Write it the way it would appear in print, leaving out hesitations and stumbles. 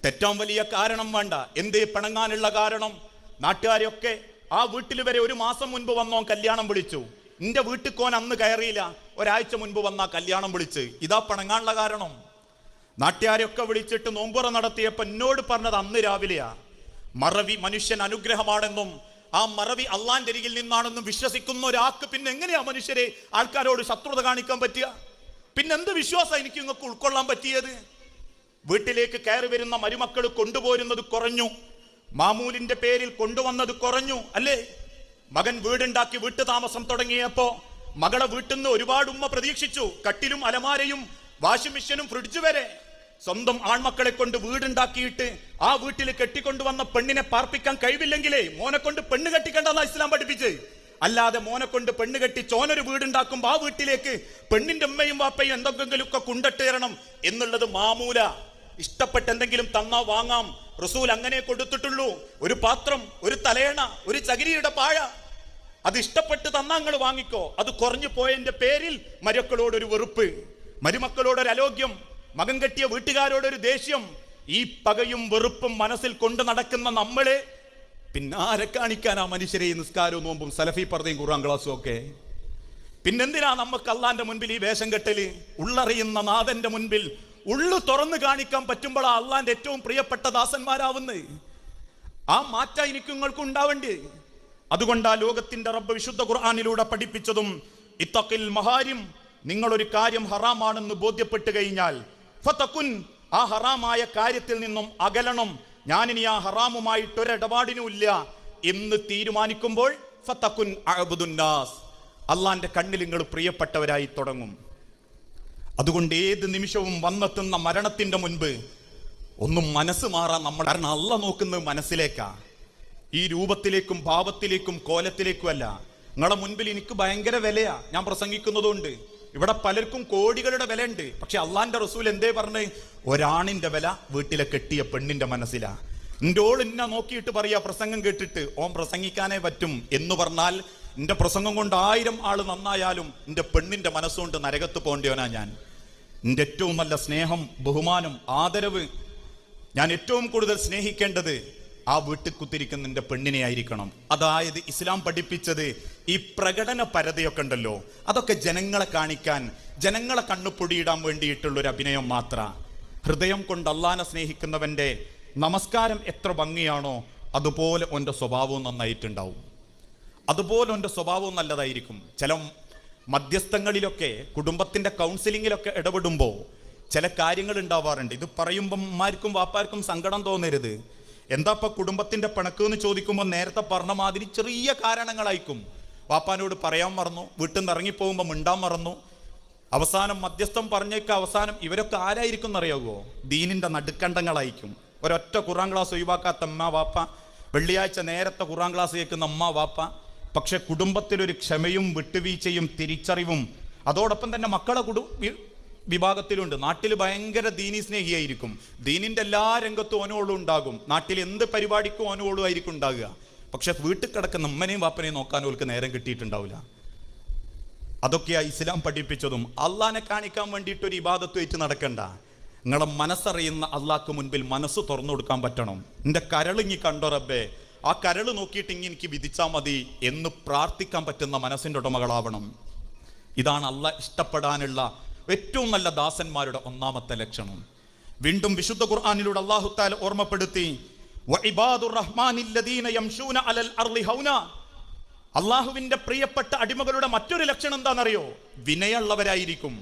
തെറ്റാൻ വലിയ കാരണം വേണ്ട. എന്തേ പിണങ്ങാനുള്ള കാരണം? നാട്ടുകാരെയൊക്കെ ആ വീട്ടിൽ വരെ ഒരു മാസം മുൻപ് വന്നോ കല്യാണം വിളിച്ചു. നിന്റെ വീട്ടിൽ അന്ന് കയറിയില്ല, ഒരാഴ്ച മുൻപ് വന്നാ കല്യാണം വിളിച്ച്. ഇതാ പിണങ്ങാനുള്ള കാരണം. നാട്ടുകാരെയൊക്കെ വിളിച്ചിട്ട് നോമ്പുറ നടത്തിയപ്പോ എന്നോട് പറഞ്ഞത് അന്ന് രാവിലെയാ, മറവി മനുഷ്യൻ അനുഗ്രഹമാണെന്നും ആ മറവി അള്ളാന്റെ അരികിൽ നിന്നാണെന്നും വിശ്വസിക്കുന്ന ഒരാൾക്ക് പിന്നെ എങ്ങനെയാ മനുഷ്യരെ ആൾക്കാരോട് ശത്രുത കാണിക്കാൻ പറ്റുക? പിന്നെന്ത് വിശ്വാസം എനിക്ക് നിങ്ങൾക്ക് ഉൾക്കൊള്ളാൻ പറ്റിയത്? വീട്ടിലേക്ക് കയറി വരുന്ന മരുമക്കൾ കൊണ്ടുപോരുന്നത് കുറഞ്ഞു, മാമൂലിന്റെ പേരിൽ കൊണ്ടുവന്നത് കുറഞ്ഞു അല്ലേ? മകൻ വീടുണ്ടാക്കി വീട്ടു താമസം തുടങ്ങിയപ്പോ മകളെ വീട്ടിൽ നിന്ന് ഒരുപാട് ഉമ്മ പ്രതീക്ഷിച്ചു. കട്ടിലും അലമാരയും വാഷിംഗ് മെഷീനും ഫ്രിഡ്ജ് വരെ. സ്വന്തം ആൺമക്കളെ കൊണ്ട് വീടുണ്ടാക്കിയിട്ട് ആ വീട്ടിൽ കെട്ടിക്കൊണ്ടുവന്ന പെണ്ണിനെ പാർപ്പിക്കാൻ കഴിവില്ലെങ്കിലേ മോനെ കൊണ്ട് പെണ്ണ് കെട്ടിക്കണ്ടെന്നാ ഇസ്ലാം പഠിപ്പിച്ച്. അല്ലാതെ മോനെ കൊണ്ട് പെണ്ണ് കെട്ടി ചോനൊരു വീടുണ്ടാക്കുമ്പോ ആ വീട്ടിലേക്ക് പെണ്ണിന്റെ ഉമ്മയും വാപ്പയും എന്തെങ്കിലും ഒക്കെ കൊണ്ടിട്ടേരണം എന്നുള്ളത് മാമൂല. ഇഷ്ടപ്പെട്ട് എന്തെങ്കിലും തന്നാ വാങ്ങാം. റസൂൽ അങ്ങനെ കൊടുത്തിട്ടുള്ളൂ. ഒരു പാത്രം, ഒരു തലയണ, ഒരു ചകിരിയുടെ പാഴ, അത് ഇഷ്ടപ്പെട്ട് തന്നാ നിങ്ങൾ വാങ്ങിക്കോ. അത് കുറഞ്ഞു പോയതിന്റെ പേരിൽ മരുക്കളോടൊരു വെറുപ്പ്, മരുമക്കളോടൊരു അലോഗ്യം, മകൻ കെട്ടിയ വീട്ടുകാരോടൊരു ദേഷ്യം. ഈ പകയും വെറുപ്പും മനസ്സിൽ കൊണ്ട് നടക്കുന്ന നമ്മളെ പിന്നാരെ കാണിക്കാനാ മനുഷ്യരെ നിസ്കാരവും നോമ്പും സലഫി പർദയും ഖുർആൻ ക്ലാസും ഒക്കെ? പിന്നെന്തിനാ നമുക്ക് അള്ളാന്റെ മുൻപിൽ ഈ വേഷം കെട്ടല്? ഉള്ളറിയുന്ന നാഥന്റെ മുൻപിൽ ഉള്ളു തുറന്നു കാണിക്കാൻ പറ്റുമ്പോൾ അള്ളാന്റെ ഏറ്റവും പ്രിയപ്പെട്ട ദാസന്മാരാവുന്നത്. ആ മാറ്റ എനിക്ക് നിങ്ങൾക്ക് ഉണ്ടാവേണ്ടി. അതുകൊണ്ടാ ലോകത്തിന്റെ റബ്ബ് വിശുദ്ധ ഖുർആനിലൂടെ പഠിപ്പിച്ചതും ഇത്തഖിൽ മഹാരിം, നിങ്ങളൊരു കാര്യം ഹറാമാണെന്ന് ബോധ്യപ്പെട്ട് കഴിഞ്ഞാൽ ഫതകുൻ, ആ ഹറാമായ കാര്യത്തിൽ നിന്നും അകലണം, ഞാനിനി ആ ഹറാമുമായിട്ട് ഒരിടപാടിനുമില്ല എന്ന് തീരുമാനിക്കുമ്പോൾ ഫതകുൻ അഅ്ബുദുന്നാസ്, അള്ളാന്റെ കണ്ണിൽ നിങ്ങൾ പ്രിയപ്പെട്ടവരായി തുടങ്ങും. അതുകൊണ്ട് ഏത് നിമിഷവും വന്നെത്തുന്ന മരണത്തിന്റെ മുൻപ് ഒന്നും മനസ്സ് മാറാൻ നമ്മൾ, കാരണം അള്ള നോക്കുന്നത് മനസ്സിലേക്കാ, ഈ രൂപത്തിലേക്കും ഭാവത്തിലേക്കും കോലത്തിലേക്കും അല്ല. നിങ്ങളെ മുൻപിൽ എനിക്ക് ഭയങ്കര വിലയാ, ഞാൻ പ്രസംഗിക്കുന്നതുകൊണ്ട്. ഇവിടെ പലർക്കും കോടികളുടെ വില ഉണ്ട്. പക്ഷെ അള്ളാന്റെ റസൂൽ എന്തേ പറഞ്ഞ്? ഒരാണിന്റെ വില വീട്ടിലെ കെട്ടിയ പെണ്ണിന്റെ മനസ്സിലാ. എന്റെ ഓൾ എന്നെ നോക്കിയിട്ട് പറയാ, പ്രസംഗം കേട്ടിട്ട് ഓൻ പ്രസംഗിക്കാനേ പറ്റും എന്ന് പറഞ്ഞാൽ എന്റെ പ്രസംഗം കൊണ്ട് 1000 ആള് നന്നായാലും എന്റെ പെണ്ണിന്റെ മനസ്സുകൊണ്ട് നരകത്ത് പോകേണ്ടവനാ ഞാൻ. എന്റെ ഏറ്റവും നല്ല സ്നേഹം, ബഹുമാനം, ആദരവ്, ഞാൻ ഏറ്റവും കൂടുതൽ സ്നേഹിക്കേണ്ടത് ആ വീട്ടിൽ കുത്തിരിക്കുന്ന എന്റെ പെണ്ണിനെ ആയിരിക്കണം. അതായത് ഇസ്ലാം പഠിപ്പിച്ചത് ഈ പ്രകടന പരതയൊക്കെ ഉണ്ടല്ലോ, അതൊക്കെ ജനങ്ങളെ കാണിക്കാൻ, ജനങ്ങളെ കണ്ണുപൊടിയിടാൻ വേണ്ടിയിട്ടുള്ളൊരു അഭിനയം മാത്ര. ഹൃദയം കൊണ്ട് അള്ളാനെ സ്നേഹിക്കുന്നവന്റെ നമസ്കാരം എത്ര ഭംഗിയാണോ അതുപോലെ ഓന്റെ സ്വഭാവവും നന്നായിട്ടുണ്ടാവും, അതുപോലെ ഓന്റെ സ്വഭാവവും നല്ലതായിരിക്കും. ചില മധ്യസ്ഥങ്ങളിലൊക്കെ, കുടുംബത്തിന്റെ കൗൺസിലിങ്ങിലൊക്കെ ഇടപെടുമ്പോൾ ചില കാര്യങ്ങൾ ഉണ്ടാവാറുണ്ട്. ഇത് പറയുമ്പം അമ്മമാർക്കും വാപ്പാർക്കും സങ്കടം തോന്നരുത്. എന്താ കുടുംബത്തിന്റെ പിണക്ക് എന്ന് ചോദിക്കുമ്പോൾ നേരത്തെ പറഞ്ഞ മാതിരി ചെറിയ കാരണങ്ങളായിരിക്കും. വാപ്പാനോട് പറയാൻ മറന്നു, വീട്ടിൽ നിന്ന് ഇറങ്ങിപ്പോകുമ്പോൾ മിണ്ടാൻ മറന്നു, അവസാനം മധ്യസ്ഥം പറഞ്ഞേക്ക് അവസാനം ഇവരൊക്കെ ആരായിരിക്കും എന്നറിയാവോ? ദീനിന്റെ നടുക്കണ്ടങ്ങളായിരിക്കും. ഒരൊറ്റ ഖുർആൻ ക്ലാസ് ഒഴിവാക്കാത്ത അമ്മ വാപ്പ, വെള്ളിയാഴ്ച നേരത്തെ ഖുർആൻ ക്ലാസ് കേൾക്കുന്ന അമ്മ വാപ്പ. പക്ഷെ കുടുംബത്തിലൊരു ക്ഷമയും വിട്ടുവീഴ്ചയും തിരിച്ചറിവും അതോടൊപ്പം തന്നെ മക്കളെ വിഭാഗത്തിലുണ്ട്. നാട്ടിൽ ഭയങ്കര ദീനി സ്നേഹിയായിരിക്കും, ദീനിന്റെ എല്ലാ രംഗത്തും ഓനോളും ഉണ്ടാകും, നാട്ടിൽ എന്ത് പരിപാടിക്കും ഓനോളും ആയിരിക്കും ഉണ്ടാകുക. പക്ഷെ വീട്ടിൽ കിടക്കുന്ന അമ്മനെയും വാപ്പനെയും നോക്കാൻ ഓൾക്ക് നേരം കിട്ടിയിട്ടുണ്ടാവില്ല. അതൊക്കെയാ ഇസ്ലാം പഠിപ്പിച്ചതും. അള്ളാനെ കാണിക്കാൻ വേണ്ടിയിട്ട് ഒരു ഇബാദത്ത് വെച്ച് നടക്കണ്ട. നിങ്ങളെ മനസ്സറിയുന്ന അള്ളാഹ്ക്ക് മുൻപിൽ മനസ്സ് തുറന്നു കൊടുക്കാൻ പറ്റണം. എന്റെ കരളിങ്ങി കണ്ടോ റബ്ബേ, ആ കരൾ നോക്കിയിട്ട് ഇങ്ങി എനിക്ക് വിധിച്ചാൽ മതി എന്ന് പ്രാർത്ഥിക്കാൻ പറ്റുന്ന മനസ്സിന്റെ ഉടമകളാവണം. ഇതാണ് അള്ളാഹ് ഇഷ്ടപ്പെടാനുള്ള ഏറ്റവും നല്ല ദാസന്മാരുടെ ഒന്നാമത്തെ ലക്ഷണം. വീണ്ടും വിശുദ്ധ ഖുർആനിലൂടെ അല്ലാഹു തആല ഓർമ്മപ്പെടുത്തി, വഇബാദുർ റഹ്മാനില്ലദീന യംശൂന അലൽ അർളി ഹൗന. അള്ളാഹുവിന്റെ പ്രിയപ്പെട്ട അടിമകളുടെ മറ്റൊരു ലക്ഷണം എന്താണെന്നറിയോ? വിനയമുള്ളവരായിരിക്കും.